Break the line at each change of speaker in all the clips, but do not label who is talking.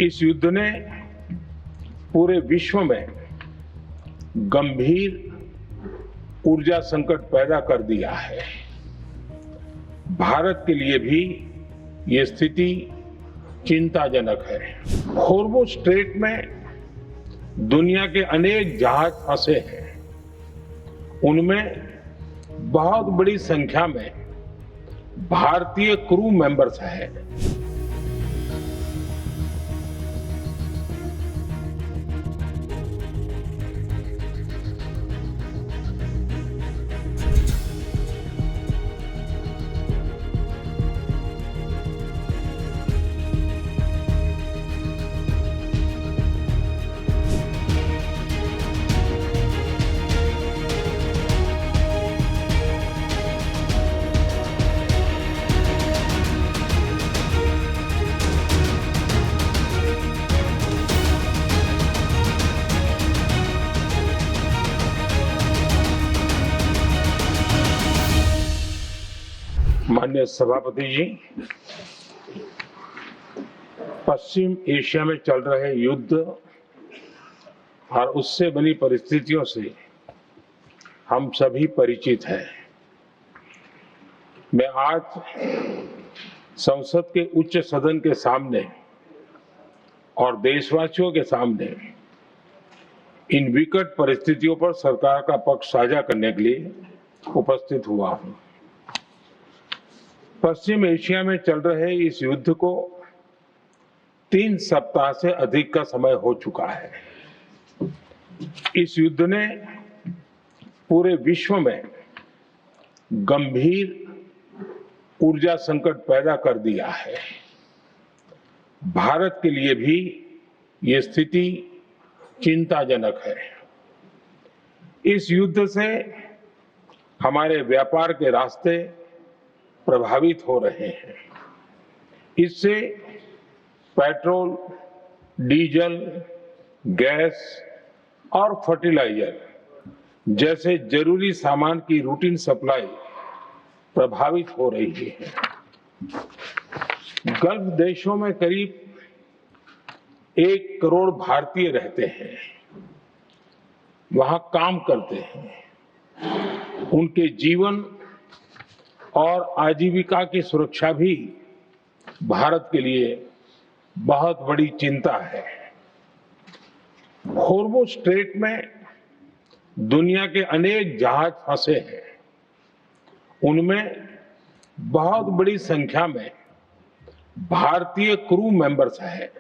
इस युद्ध ने पूरे विश्व में गंभीर ऊर्जा संकट पैदा कर दिया है। भारत के लिए भी ये स्थिति चिंताजनक है। हॉर्मुज़ स्ट्रेट में दुनिया के अनेक जहाज फंसे हैं। उनमें बहुत बड़ी संख्या में भारतीय क्रू मेंबर्स हैं। माननीय सभापति जी, पश्चिम एशिया में चल रहे युद्ध और उससे बनी परिस्थितियों से हम सभी परिचित हैं। मैं आज संसद के उच्च सदन के सामने और देशवासियों के सामने इन विकट परिस्थितियों पर सरकार का पक्ष साझा करने के लिए उपस्थित हुआ हूं। पश्चिम एशिया में चल रहे इस युद्ध को 3 सप्ताह से अधिक का समय हो चुका है। इस युद्ध ने पूरे विश्व में गंभीर ऊर्जा संकट पैदा कर दिया है। भारत के लिए भी ये स्थिति चिंताजनक है। इस युद्ध से हमारे व्यापार के रास्ते प्रभावित हो रहे हैं। इससे पेट्रोल, डीजल, गैस और फर्टिलाइजर जैसे जरूरी सामान की रूटीन सप्लाई प्रभावित हो रही है। गल्फ देशों में करीब 1 करोड़ भारतीय रहते हैं, वहां काम करते हैं। उनके जीवन और आजीविका की सुरक्षा भी भारत के लिए बहुत बड़ी चिंता है। हॉर्मुज़ स्ट्रेट में दुनिया के अनेक जहाज फंसे हैं। उनमें बहुत बड़ी संख्या में भारतीय क्रू मेंबर्स हैं।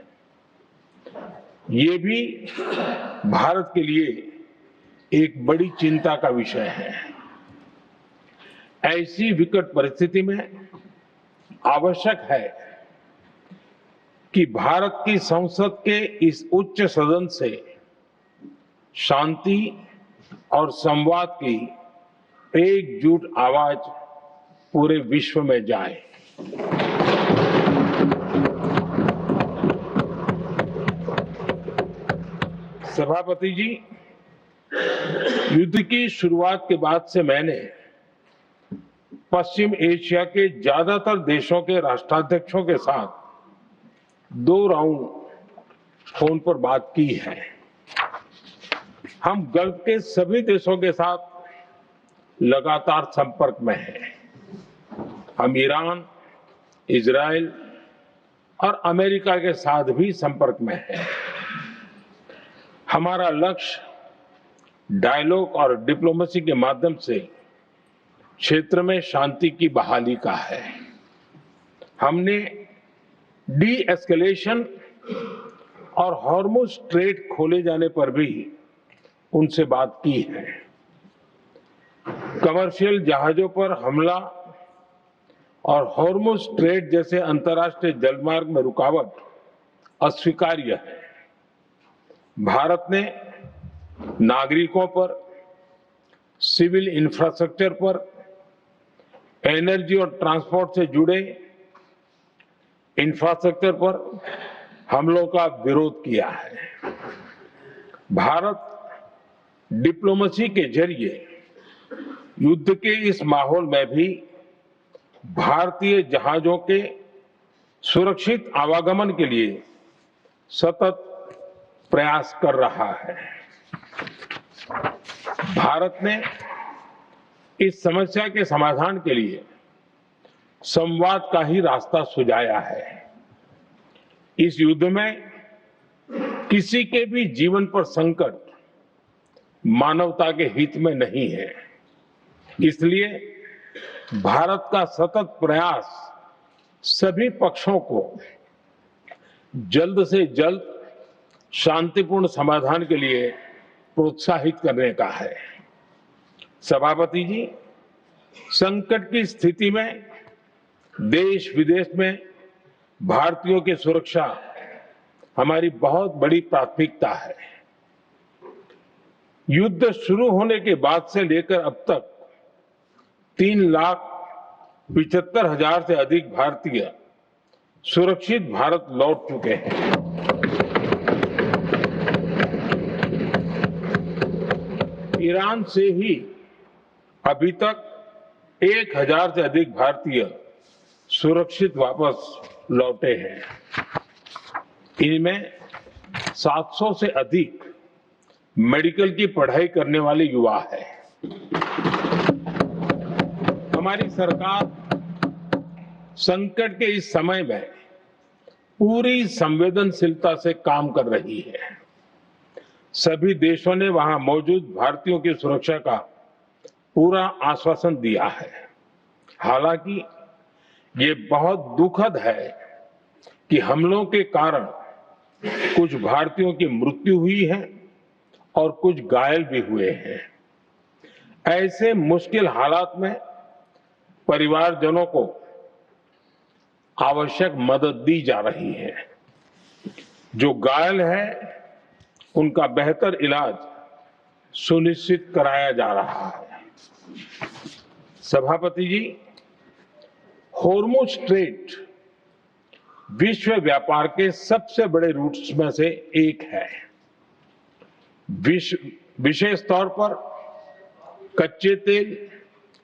ये भी भारत के लिए एक बड़ी चिंता का विषय है। ऐसी विकट परिस्थिति में आवश्यक है कि भारत की संसद के इस उच्च सदन से शांति और संवाद की एकजुट आवाज पूरे विश्व में जाए। सभापति जी, युद्ध की शुरुआत के बाद से मैंने पश्चिम एशिया के ज्यादातर देशों के राष्ट्राध्यक्षों के साथ 2 राउंड फोन पर बात की है। हम गल्फ के सभी देशों के साथ लगातार संपर्क में हैं। हम ईरान, इजराइल और अमेरिका के साथ भी संपर्क में हैं। हमारा लक्ष्य डायलॉग और डिप्लोमेसी के माध्यम से क्षेत्र में शांति की बहाली का है। हमने डी एस्केलेशन और हॉर्मुज़ स्ट्रेट खोले जाने पर भी उनसे बात की है। कमर्शियल जहाजों पर हमला और हॉर्मुज़ स्ट्रेट जैसे अंतर्राष्ट्रीय जलमार्ग में रुकावट अस्वीकार्य है। भारत ने नागरिकों पर, सिविल इंफ्रास्ट्रक्चर पर, एनर्जी और ट्रांसपोर्ट से जुड़े इंफ्रास्ट्रक्चर पर हमलों का विरोध किया है। भारत डिप्लोमेसी के जरिए युद्ध के इस माहौल में भी भारतीय जहाजों के सुरक्षित आवागमन के लिए सतत प्रयास कर रहा है। भारत ने इस समस्या के समाधान के लिए संवाद का ही रास्ता सुझाया है। इस युद्ध में किसी के भी जीवन पर संकट मानवता के हित में नहीं है। इसलिए भारत का सतत प्रयास सभी पक्षों को जल्द से जल्द शांतिपूर्ण समाधान के लिए प्रोत्साहित करने का है। सभापति जी, संकट की स्थिति में देश विदेश में भारतीयों की सुरक्षा हमारी बहुत बड़ी प्राथमिकता है। युद्ध शुरू होने के बाद से लेकर अब तक 3,75,000 से अधिक भारतीय सुरक्षित भारत लौट चुके हैं। ईरान से ही अभी तक 1,000 से अधिक भारतीय सुरक्षित वापस लौटे हैं। इनमें 700 से अधिक मेडिकल की पढ़ाई करने वाले युवा हैं। हमारी सरकार संकट के इस समय में पूरी संवेदनशीलता से काम कर रही है। सभी देशों ने वहां मौजूद भारतीयों की सुरक्षा का पूरा आश्वासन दिया है। हालांकि ये बहुत दुखद है कि हमलों के कारण कुछ भारतीयों की मृत्यु हुई है और कुछ घायल भी हुए हैं। ऐसे मुश्किल हालात में परिवारजनों को आवश्यक मदद दी जा रही है। जो घायल है उनका बेहतर इलाज सुनिश्चित कराया जा रहा है। सभापति जी, हॉर्मुज़ स्ट्रेट विश्व व्यापार के सबसे बड़े रूट्स में से एक है। विशेष तौर पर कच्चे तेल,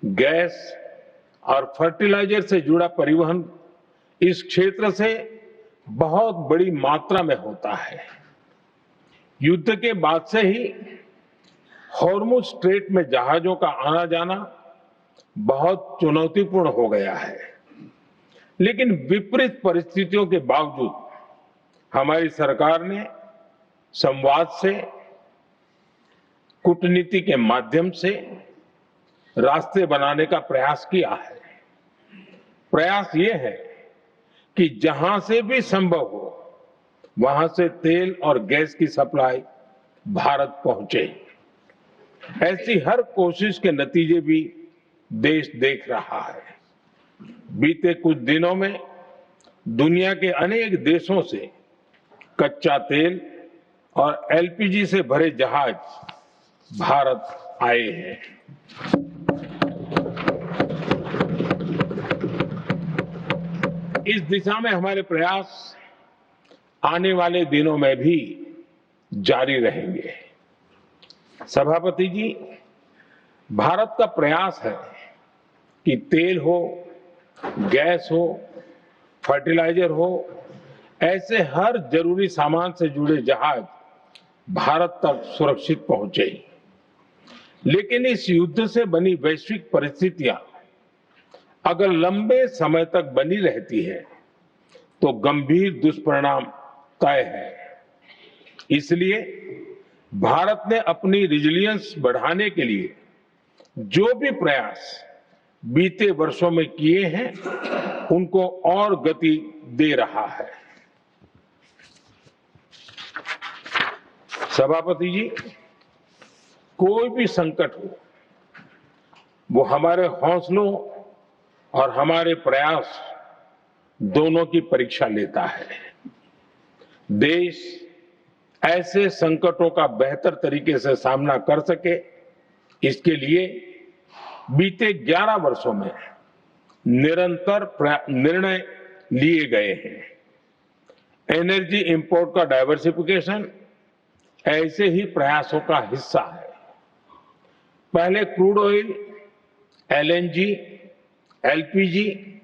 गैस और फर्टिलाइजर से जुड़ा परिवहन इस क्षेत्र से बहुत बड़ी मात्रा में होता है। युद्ध के बाद से ही हॉर्मुज़ स्ट्रेट में जहाजों का आना जाना बहुत चुनौतीपूर्ण हो गया है। लेकिन विपरीत परिस्थितियों के बावजूद हमारी सरकार ने संवाद से, कूटनीति के माध्यम से रास्ते बनाने का प्रयास किया है। प्रयास ये है कि जहां से भी संभव हो वहां से तेल और गैस की सप्लाई भारत पहुंचे। ऐसी हर कोशिश के नतीजे भी देश देख रहा है। बीते कुछ दिनों में दुनिया के अनेक देशों से कच्चा तेल और एलपीजी से भरे जहाज भारत आए हैं। इस दिशा में हमारे प्रयास आने वाले दिनों में भी जारी रहेंगे। सभापति जी, भारत का प्रयास है कि तेल हो, गैस हो, फर्टिलाइजर हो, ऐसे हर जरूरी सामान से जुड़े जहाज भारत तक सुरक्षित पहुंचे। लेकिन इस युद्ध से बनी वैश्विक परिस्थितियां अगर लंबे समय तक बनी रहती है तो गंभीर दुष्परिणाम तय है। इसलिए भारत ने अपनी रेजिलियंस बढ़ाने के लिए जो भी प्रयास बीते वर्षों में किए हैं उनको और गति दे रहा है। सभापति जी, कोई भी संकट हो वो हमारे हौसलों और हमारे प्रयास दोनों की परीक्षा लेता है। देश ऐसे संकटों का बेहतर तरीके से सामना कर सके, इसके लिए बीते 11 वर्षों में निरंतर निर्णय लिए गए हैं। एनर्जी इंपोर्ट का डाइवर्सिफिकेशन ऐसे ही प्रयासों का हिस्सा है। पहले क्रूड ऑयल, एलएनजी, एलपीजी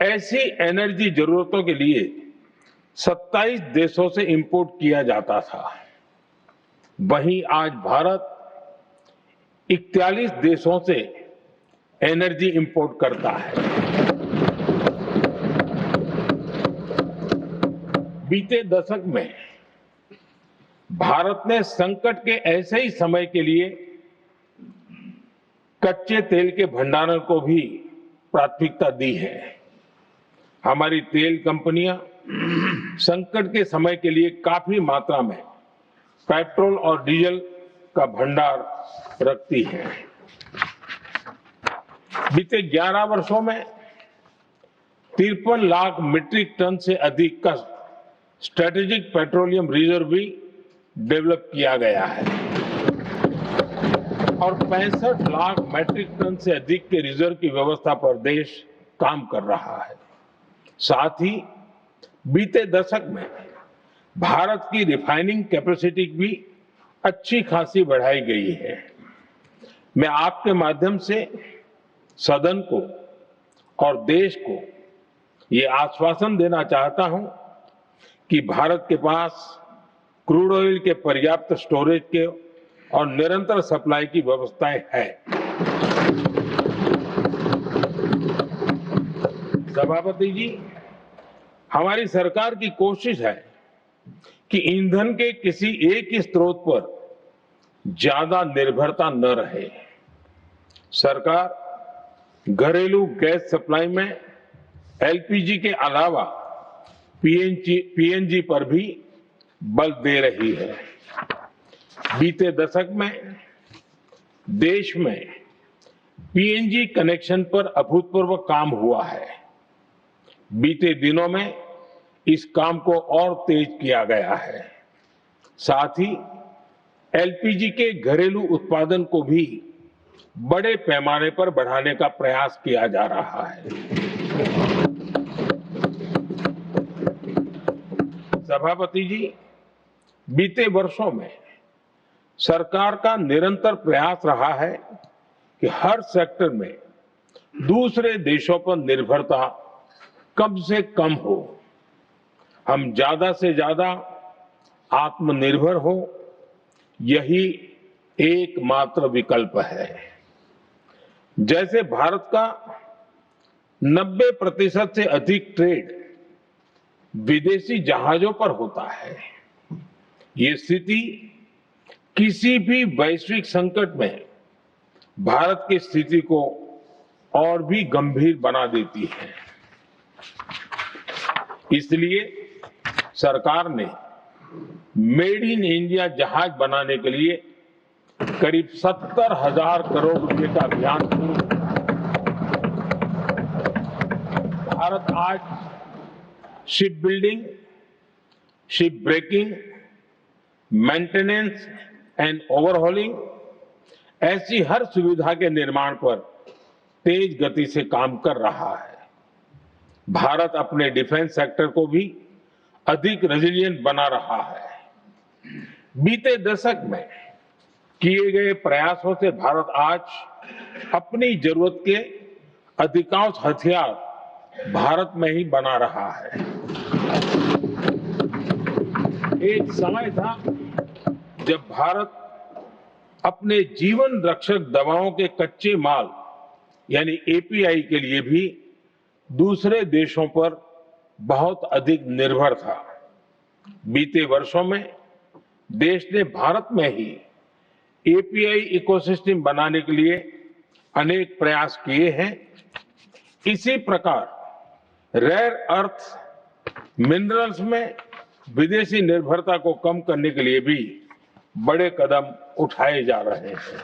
ऐसी एनर्जी जरूरतों के लिए 27 देशों से इंपोर्ट किया जाता था, वहीं आज भारत 41 देशों से एनर्जी इंपोर्ट करता है। बीते दशक में भारत ने संकट के ऐसे ही समय के लिए कच्चे तेल के भंडारण को भी प्राथमिकता दी है। हमारी तेल कंपनियां संकट के समय के लिए काफी मात्रा में पेट्रोल और डीजल का भंडार रखती हैं। बीते 11 वर्षों में 53 लाख मीट्रिक टन से अधिक का स्ट्रेटेजिक पेट्रोलियम रिजर्व भी डेवलप किया गया है और 65 लाख मीट्रिक टन से अधिक के रिजर्व की व्यवस्था पर देश काम कर रहा है। साथ ही बीते दशक में भारत की रिफाइनिंग कैपेसिटी भी अच्छी खासी बढ़ाई गई है। मैं आपके माध्यम से सदन को और देश को ये आश्वासन देना चाहता हूं कि भारत के पास क्रूड ऑयल के पर्याप्त स्टोरेज के और निरंतर सप्लाई की व्यवस्थाएं है। सभापति जी, हमारी सरकार की कोशिश है कि ईंधन के किसी एक ही स्रोत पर ज्यादा निर्भरता न रहे। सरकार घरेलू गैस सप्लाई में एलपीजी के अलावा पीएनजी पर भी बल दे रही है। बीते दशक में देश में पीएनजी कनेक्शन पर अभूतपूर्व काम हुआ है। बीते दिनों में इस काम को और तेज किया गया है। साथ ही एलपीजी के घरेलू उत्पादन को भी बड़े पैमाने पर बढ़ाने का प्रयास किया जा रहा है। सभापति जी, बीते वर्षों में सरकार का निरंतर प्रयास रहा है कि हर सेक्टर में दूसरे देशों पर निर्भरता कम से कम हो, हम ज्यादा से ज्यादा आत्मनिर्भर हो, यही एकमात्र विकल्प है। जैसे भारत का 90% से अधिक ट्रेड विदेशी जहाजों पर होता है, ये स्थिति किसी भी वैश्विक संकट में भारत की स्थिति को और भी गंभीर बना देती है। इसलिए सरकार ने मेड इन इंडिया जहाज बनाने के लिए करीब 70,000 करोड़ रुपए का अभियान शुरू किया। भारत आज ship building, ship breaking, maintenance and overhauling ऐसी हर सुविधा के निर्माण पर तेज गति से काम कर रहा है। भारत अपने डिफेंस सेक्टर को भी अधिक रेजिलिएंट बना रहा है। बीते दशक में किए गए प्रयासों से भारत आज अपनी जरूरत के अधिकांश हथियार भारत में ही बना रहा है। एक समय था जब भारत अपने जीवन रक्षक दवाओं के कच्चे माल यानी एपीआई के लिए भी दूसरे देशों पर बहुत अधिक निर्भर था। बीते वर्षों में देश ने भारत में ही एपीआई इकोसिस्टम बनाने के लिए अनेक प्रयास किए हैं। इसी प्रकार रेयर अर्थ मिनरल्स में विदेशी निर्भरता को कम करने के लिए भी बड़े कदम उठाए जा रहे हैं।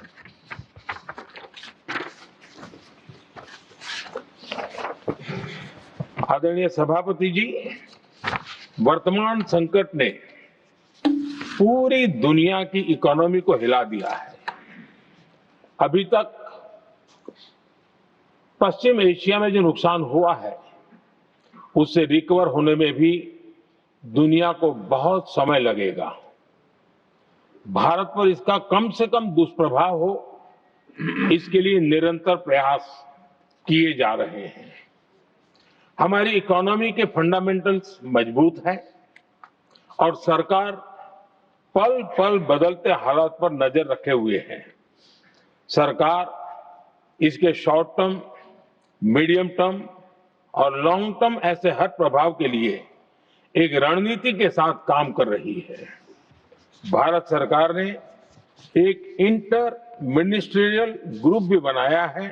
आदरणीय सभापति जी, वर्तमान संकट ने पूरी दुनिया की इकोनॉमी को हिला दिया है। अभी तक पश्चिम एशिया में जो नुकसान हुआ है उससे रिकवर होने में भी दुनिया को बहुत समय लगेगा। भारत पर इसका कम से कम दुष्प्रभाव हो, इसके लिए निरंतर प्रयास किए जा रहे हैं। हमारी इकोनॉमी के फंडामेंटल्स मजबूत हैं, और सरकार पल पल बदलते हालात पर नजर रखे हुए है। सरकार इसके शॉर्ट टर्म, मीडियम टर्म और लॉन्ग टर्म ऐसे हर प्रभाव के लिए एक रणनीति के साथ काम कर रही है। भारत सरकार ने एक इंटर मिनिस्ट्रियल ग्रुप भी बनाया है।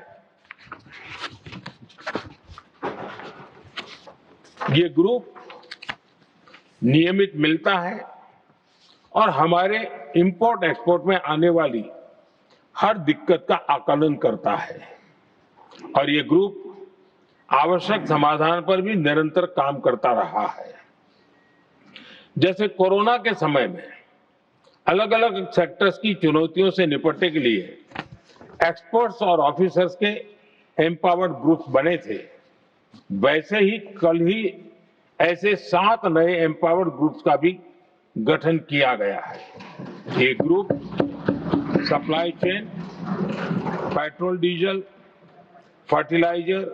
ये ग्रुप नियमित मिलता है और हमारे इंपोर्ट एक्सपोर्ट में आने वाली हर दिक्कत का आकलन करता है और ये ग्रुप आवश्यक समाधान पर भी निरंतर काम करता रहा है। जैसे कोरोना के समय में अलग अलग सेक्टर्स की चुनौतियों से निपटने के लिए एक्सपर्ट्स और ऑफिसर्स के एम्पावर्ड ग्रुप्स बने थे, वैसे ही कल ही ऐसे 7 नए एम्पावर्ड ग्रुप्स का भी गठन किया गया है। ये group supply chain, petrol diesel, fertiliser,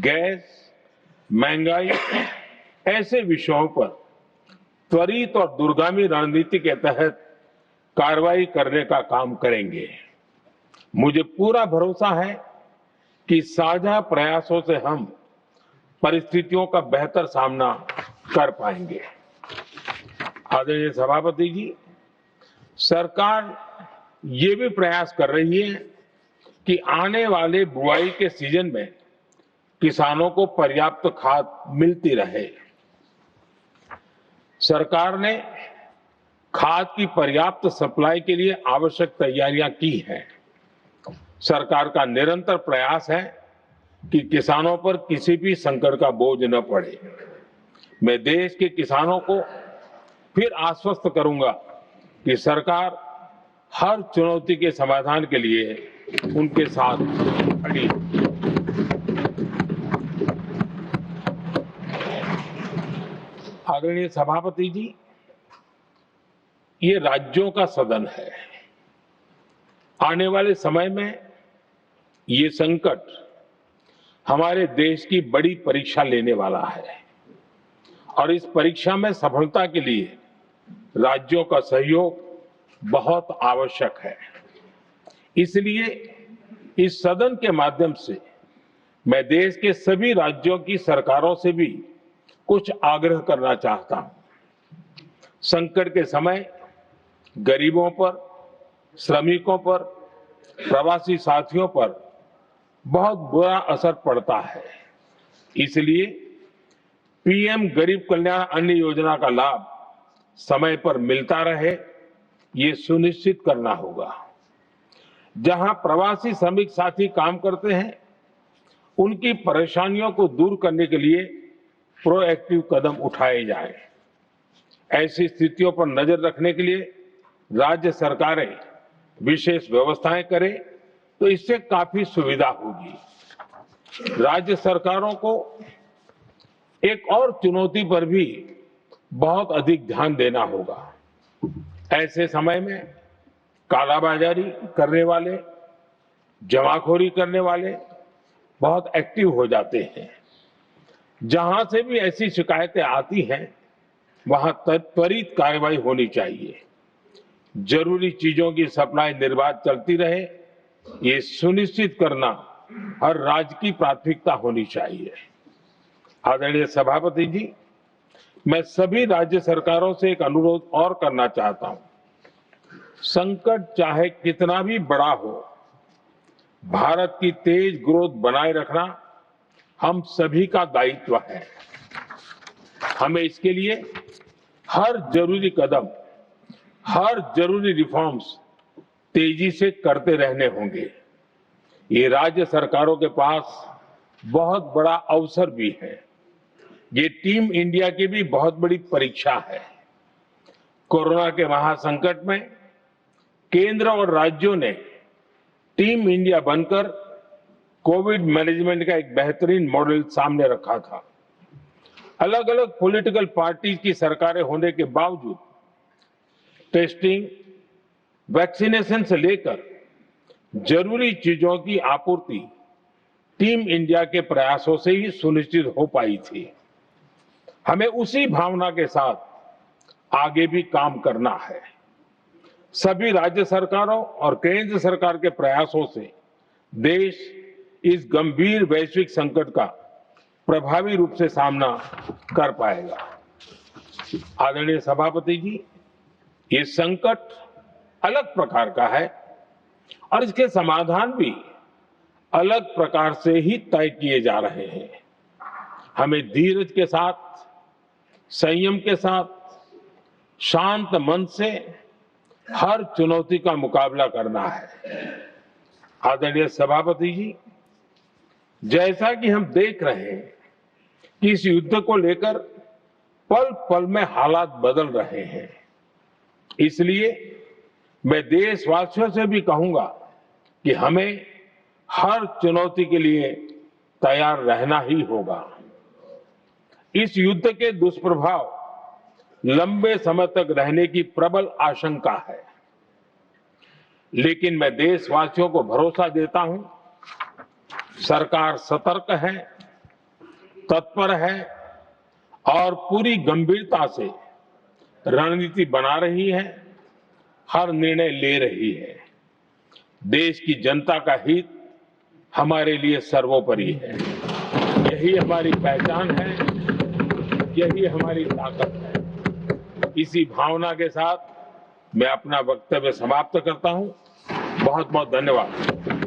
gas, महंगाई ऐसे विषयों पर त्वरित और दूरगामी रणनीति के तहत कार्रवाई करने का काम करेंगे। मुझे पूरा भरोसा है कि साझा प्रयासों से हम परिस्थितियों का बेहतर सामना कर पाएंगे। आदरणीय सभापति जी, सरकार ये भी प्रयास कर रही है कि आने वाले बुआई के सीजन में किसानों को पर्याप्त खाद मिलती रहे। सरकार ने खाद की पर्याप्त सप्लाई के लिए आवश्यक तैयारियां की हैं। सरकार का निरंतर प्रयास है कि किसानों पर किसी भी संकट का बोझ न पड़े। मैं देश के किसानों को फिर आश्वस्त करूंगा कि सरकार हर चुनौती के समाधान के लिए उनके साथ खड़ी है। आदरणीय सभापति जी, ये राज्यों का सदन है। आने वाले समय में ये संकट हमारे देश की बड़ी परीक्षा लेने वाला है और इस परीक्षा में सफलता के लिए राज्यों का सहयोग बहुत आवश्यक है। इसलिए इस सदन के माध्यम से मैं देश के सभी राज्यों की सरकारों से भी कुछ आग्रह करना चाहता हूं। संकट के समय गरीबों पर, श्रमिकों पर, प्रवासी साथियों पर बहुत बुरा असर पड़ता है। इसलिए पीएम गरीब कल्याण अन्न योजना का लाभ समय पर मिलता रहे, ये सुनिश्चित करना होगा। जहां प्रवासी श्रमिक साथी काम करते हैं, उनकी परेशानियों को दूर करने के लिए प्रोएक्टिव कदम उठाए जाएं। ऐसी स्थितियों पर नजर रखने के लिए राज्य सरकारें विशेष व्यवस्थाएं करें तो इससे काफी सुविधा होगी। राज्य सरकारों को एक और चुनौती पर भी बहुत अधिक ध्यान देना होगा। ऐसे समय में कालाबाजारी करने वाले, जमाखोरी करने वाले बहुत एक्टिव हो जाते हैं। जहां से भी ऐसी शिकायतें आती हैं, वहां त्वरित कार्रवाई होनी चाहिए। जरूरी चीजों की सप्लाई निर्बाध चलती रहे, ये सुनिश्चित करना हर राज्य की प्राथमिकता होनी चाहिए। आदरणीय सभापति जी, मैं सभी राज्य सरकारों से एक अनुरोध और करना चाहता हूं। संकट चाहे कितना भी बड़ा हो, भारत की तेज ग्रोथ बनाए रखना हम सभी का दायित्व है। हमें इसके लिए हर जरूरी कदम, हर जरूरी रिफॉर्म्स तेजी से करते रहने होंगे। ये राज्य सरकारों के पास बहुत बड़ा अवसर भी है। ये टीम इंडिया की भी बहुत बड़ी परीक्षा है। कोरोना के महासंकट में केंद्र और राज्यों ने टीम इंडिया बनकर कोविड मैनेजमेंट का एक बेहतरीन मॉडल सामने रखा था। अलग अलग पॉलिटिकल पार्टी की सरकारें होने के बावजूद टेस्टिंग, वैक्सीनेशन से लेकर जरूरी चीजों की आपूर्ति टीम इंडिया के प्रयासों से ही सुनिश्चित हो पाई थी। हमें उसी भावना के साथ आगे भी काम करना है। सभी राज्य सरकारों और केंद्र सरकार के प्रयासों से देश इस गंभीर वैश्विक संकट का प्रभावी रूप से सामना कर पाएगा। आदरणीय सभापति जी, ये संकट अलग प्रकार का है और इसके समाधान भी अलग प्रकार से ही तय किए जा रहे हैं। हमें धीरज के साथ, संयम के साथ, शांत मन से हर चुनौती का मुकाबला करना है। आदरणीय सभापति जी, जैसा कि हम देख रहे हैं कि इस युद्ध को लेकर पल पल में हालात बदल रहे हैं, इसलिए मैं देशवासियों से भी कहूंगा कि हमें हर चुनौती के लिए तैयार रहना ही होगा। इस युद्ध के दुष्प्रभाव लंबे समय तक रहने की प्रबल आशंका है, लेकिन मैं देशवासियों को भरोसा देता हूं, सरकार सतर्क है, तत्पर है और पूरी गंभीरता से रणनीति बना रही है, हर निर्णय ले रही है। देश की जनता का हित हमारे लिए सर्वोपरि है। यही हमारी पहचान है, यही हमारी ताकत है। इसी भावना के साथ मैं अपना वक्तव्य समाप्त करता हूं। बहुत बहुत धन्यवाद।